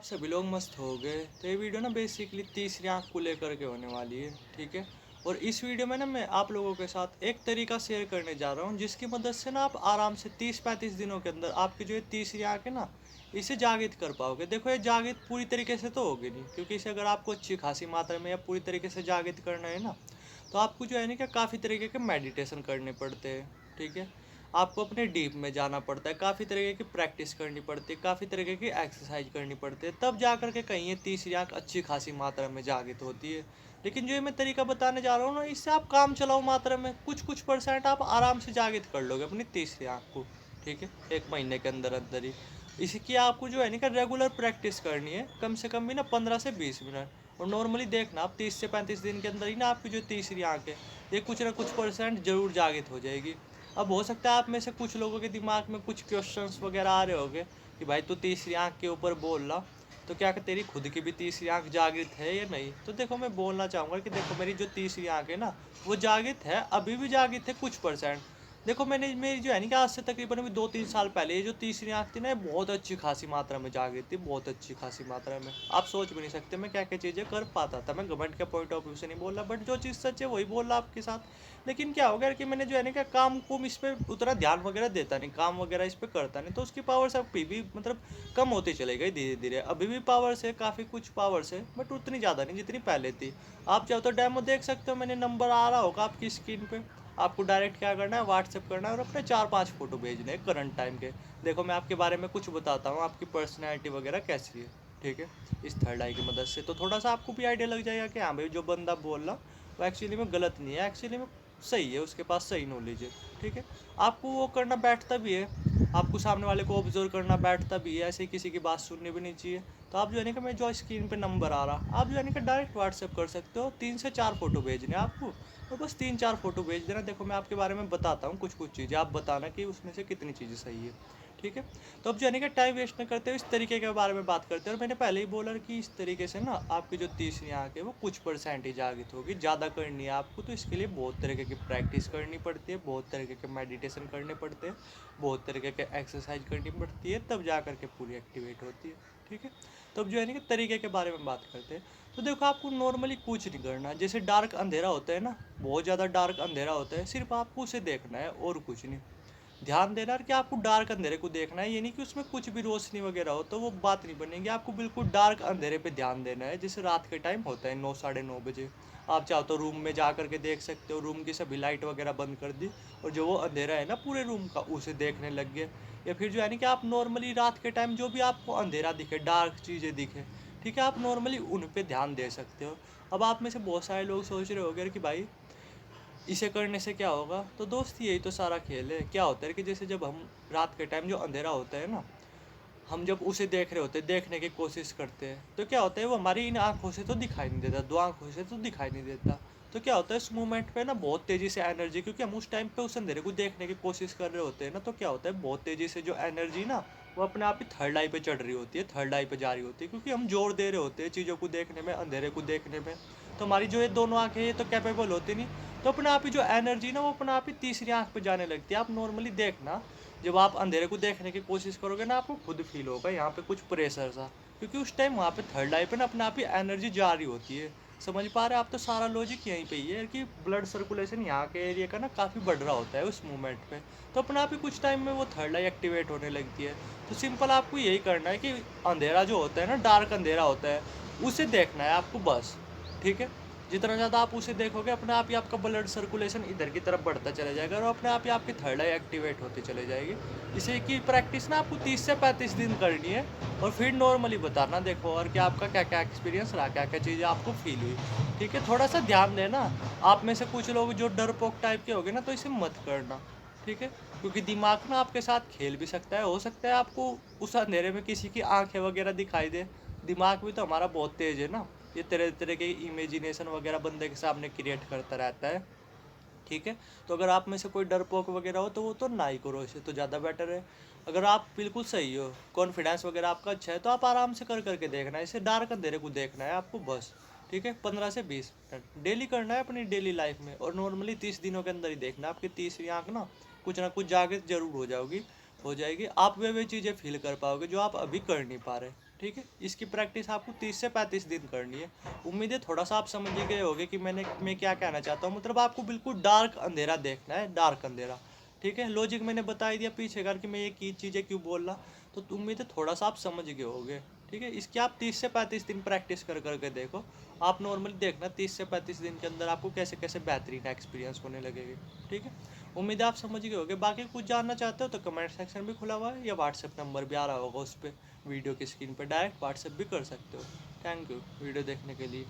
आप सभी लोग मस्त हो गए। तो ये वीडियो ना बेसिकली तीसरी आंख को लेकर के होने वाली है, ठीक है। और इस वीडियो में ना मैं आप लोगों के साथ एक तरीका शेयर करने जा रहा हूँ जिसकी मदद से ना आप आराम से 30-35 दिनों के अंदर आपकी जो ये तीसरी आंख है ना, इसे जागृत कर पाओगे। देखो ये जागृत पूरी तरीके से तो होगी नहीं, क्योंकि इसे अगर आपको अच्छी खासी मात्रा में या पूरी तरीके से जागृत करना है ना, तो आपको जो है ना क्या काफ़ी तरीके के मेडिटेशन करने पड़ते हैं, ठीक है। आपको अपने डीप में जाना पड़ता है, काफ़ी तरीके की प्रैक्टिस करनी पड़ती है, काफ़ी तरीके की एक्सरसाइज करनी पड़ती है, तब जा कर के कहीं ये तीसरी आंख अच्छी खासी मात्रा में जागृत होती है। लेकिन जो ये मैं तरीका बताने जा रहा हूँ ना, इससे आप काम चलाओ मात्रा में कुछ कुछ परसेंट आप आराम से जागृत कर लोगे अपनी तीसरी आंख को, ठीक है, 1 महीने के अंदर अंदर ही। इसकी आपको जो है ना रेगुलर प्रैक्टिस करनी है, कम से कम भी ना 15 से 20 मिनट। और नॉर्मली देखना आप 30 से 35 दिन के अंदर ही ना आपकी जो तीसरी आंख है, ये कुछ ना कुछ परसेंट जरूर जागृत हो जाएगी। अब हो सकता है आप में से कुछ लोगों के दिमाग में कुछ क्वेश्चंस वगैरह आ रहे होंगे कि भाई तू तीसरी आंख के ऊपर बोल रहा, तो क्या तेरी खुद की भी तीसरी आंख जागृत है या नहीं। तो देखो मैं बोलना चाहूँगा कि देखो मेरी जो तीसरी आंख है ना, वो जागृत है, अभी भी जागृत है कुछ परसेंट। देखो मैंने मेरी जो है ना कि आज से तकरीबन अभी 2-3 साल पहले ये जो तीसरी आंख थी ना, ये बहुत अच्छी खासी मात्रा में जागृत थी, बहुत अच्छी खासी मात्रा में। आप सोच भी नहीं सकते मैं क्या क्या चीज़ें कर पाता था। मैं गवर्नमेंट के पॉइंट ऑफ व्यू से नहीं बोल रहा, बट जो चीज़ सच है वही बोल रहा आपके साथ। लेकिन क्या हो गया कि मैंने जो है ना क्या काम को इस पर उतना ध्यान वगैरह देता नहीं, काम वगैरह इस पर करता नहीं, तो उसकी पावर्स अभी भी मतलब कम होती चली गई धीरे धीरे। अभी भी पावर्स है, काफ़ी कुछ पावर्स है, बट उतनी ज़्यादा नहीं जितनी पहले थी। आप चाहो तो डेमो देख सकते हो, मैंने नंबर आ रहा होगा आपकी स्क्रीन पे। आपको डायरेक्ट क्या करना है, व्हाट्सएप करना है और अपने 4-5 फोटो भेजने हैं करंट टाइम के। देखो मैं आपके बारे में कुछ बताता हूँ, आपकी पर्सनैलिटी वगैरह कैसी है, ठीक है, इस थर्ड आई की मदद से। तो थोड़ा सा आपको भी आइडिया लग जाएगा कि हाँ भाई जो बंदा बोल रहा वो एक्चुअली में गलत नहीं है, एक्चुअली में सही है, उसके पास सही नॉलेज है, ठीक है। आपको वो करना बैठता भी है, आपको सामने वाले को ऑब्जर्व करना बैठता भी है, ऐसे ही किसी की बात सुननी भी नहीं चाहिए। तो आप जो है ना कि मैं जो स्क्रीन पे नंबर आ रहा, आप जो है ना कि डायरेक्ट व्हाट्सएप कर सकते हो, 3 से 4 फोटो भेजने हैं आपको, और बस 3-4 फोटो भेज देना। देखो मैं आपके बारे में बताता हूँ कुछ कुछ चीज़ें, आप बताना कि उसमें से कितनी चीज़ें सही है, ठीक है। तो अब जो है ना कि टाइम वेस्ट न करते हुए इस तरीके के बारे में बात करते हैं। और मैंने पहले ही बोला कि इस तरीके से ना आपकी जो तीसरी आंख है वो कुछ परसेंटेज आगे होगी, ज़्यादा करनी है आपको, तो इसके लिए बहुत तरीके की प्रैक्टिस करनी पड़ती है, बहुत तरीके के मेडिटेशन करने पड़ते हैं, बहुत तरीके के एक्सरसाइज करनी पड़ती है, तब जा करके पूरी एक्टिवेट होती है, ठीक है। तो अब जो है ना कि तरीके के बारे में बात करते हैं। तो देखो आपको नॉर्मली कुछ नहीं करना, जैसे डार्क अंधेरा होता है ना, बहुत ज़्यादा डार्क अंधेरा होता है, सिर्फ आपको उसे देखना है और कुछ नहीं। ध्यान देना कि आपको डार्क अंधेरे को देखना है, ये नहीं कि उसमें कुछ भी रोशनी वगैरह हो, तो वो बात नहीं बनेगी। आपको बिल्कुल डार्क अंधेरे पे ध्यान देना है, जैसे रात के टाइम होता है 9-9:30 बजे। आप चाहो तो रूम में जा करके देख सकते हो, रूम की सभी लाइट वगैरह बंद कर दी और जो वो अंधेरा है ना पूरे रूम का, उसे देखने लग गए। या फिर जो है ना कि आप नॉर्मली रात के टाइम जो भी आपको अंधेरा दिखे, डार्क चीज़ें दिखे, ठीक है, आप नॉर्मली उन पे ध्यान दे सकते हो। अब आप में से बहुत सारे लोग सोच रहे होंगे कि भाई इसे करने से क्या होगा। तो दोस्त यही तो सारा खेल है। क्या होता है कि जैसे जब हम रात के टाइम जो अंधेरा होता है ना, हम जब उसे देख रहे होते हैं, देखने की कोशिश करते हैं, तो क्या होता है वो हमारी इन आँखों से तो दिखाई नहीं देता, 2 आँखों से तो दिखाई नहीं देता। तो क्या होता है उस मोमेंट पे ना बहुत तेज़ी से एनर्जी, क्योंकि हम उस टाइम पे उस अंधेरे को देखने की कोशिश कर रहे होते हैं ना, तो क्या होता है बहुत तेज़ी से जो एनर्जी ना वो अपने आप ही थर्ड आई पे चढ़ रही होती है, थर्ड आई पे जा रही होती है, क्योंकि हम जोर दे रहे होते हैं चीज़ों को देखने में, अंधेरे को देखने में। तो हमारी जो ये दोनों आँखें ये तो कैपेबल होती नहीं, तो अपने आप ही जो एनर्जी ना वो अपने आप ही तीसरी आँख पे जाने लगती है। आप नॉर्मली देखना, जब आप अंधेरे को देखने की कोशिश करोगे ना, आपको खुद फील होगा यहाँ पे कुछ प्रेशर सा, क्योंकि उस टाइम वहाँ पे थर्ड आई पे ना अपने आप ही एनर्जी जा रही होती है। समझ पा रहे हैं आप। तो सारा लॉजिक यहीं पे ही है कि ब्लड सर्कुलेशन यहाँ के एरिया का ना काफ़ी बढ़ रहा होता है उस मूवमेंट पे, तो अपने आप ही कुछ टाइम में वो थर्ड आई एक्टिवेट होने लगती है। तो सिंपल आपको यही करना है कि अंधेरा जो होता है ना, डार्क अंधेरा होता है, उसे देखना है आपको बस, ठीक है। जितना ज़्यादा आप उसे देखोगे अपने आप ही आपका ब्लड सर्कुलेशन इधर की तरफ बढ़ता चला जाएगा और अपने आप ही आपकी थर्ड आई एक्टिवेट होती चली जाएगी। इसे की प्रैक्टिस ना आपको 30 से 35 दिन करनी है और फिर नॉर्मली बताना देखो और कि आपका क्या क्या एक्सपीरियंस रहा, क्या क्या चीज़ें आपको फील हुई, ठीक है। थोड़ा सा ध्यान देना। आप में से कुछ लोग जो डरपोक टाइप के होगे ना, तो इसे मत करना, ठीक है, क्योंकि दिमाग ना आपके साथ खेल भी सकता है। हो सकता है आपको उस अंधेरे में किसी की आंखें वगैरह दिखाई दे, दिमाग भी तो हमारा बहुत तेज है ना, ये तरह तरह के इमेजिनेशन वगैरह बंदे के सामने क्रिएट करता रहता है, ठीक है। तो अगर आप में से कोई डरपोक वगैरह हो तो वो तो ना ही करो, इसे तो ज़्यादा बेटर है। अगर आप बिल्कुल सही हो, कॉन्फिडेंस वगैरह आपका अच्छा है, तो आप आराम से कर करके देखना है, इसे डार्क अंधेरे को देखना है आपको बस, ठीक है। 15 से 20 मिनट डेली करना है अपनी डेली लाइफ में, और नॉर्मली 30 दिनों के अंदर ही देखना आपकी तीसरी आँख ना कुछ जागृत जरूर हो जाओगी, हो जाएगी। आप वे चीज़ें फील कर पाओगे जो आप अभी कर नहीं पा रहे, ठीक है। इसकी प्रैक्टिस आपको 30 से 35 दिन करनी है। उम्मीद है थोड़ा सा आप समझ ही गए होंगे कि मैं क्या कहना चाहता हूँ। मतलब आपको बिल्कुल डार्क अंधेरा देखना है, डार्क अंधेरा, ठीक है। लॉजिक मैंने बता ही दिया पीछे कर कि मैं ये की चीज़ें क्यों बोल रहा, तो उम्मीद है थोड़ा सा आप समझ गए होगे, ठीक है। इसकी आप 30 से 35 दिन प्रैक्टिस कर करके देखो। आप नॉर्मली देखना 30 से 35 दिन के अंदर आपको कैसे कैसे बेहतरीन एक्सपीरियंस होने लगेगी, ठीक है। उम्मीद है आप समझ गए होगे। बाकी कुछ जानना चाहते हो तो कमेंट सेक्शन भी खुला हुआ है, या व्हाट्सएप नंबर भी आ रहा होगा उस पर, वीडियो की स्क्रीन पर डायरेक्ट व्हाट्सएप भी कर सकते हो। थैंक यू वीडियो देखने के लिए।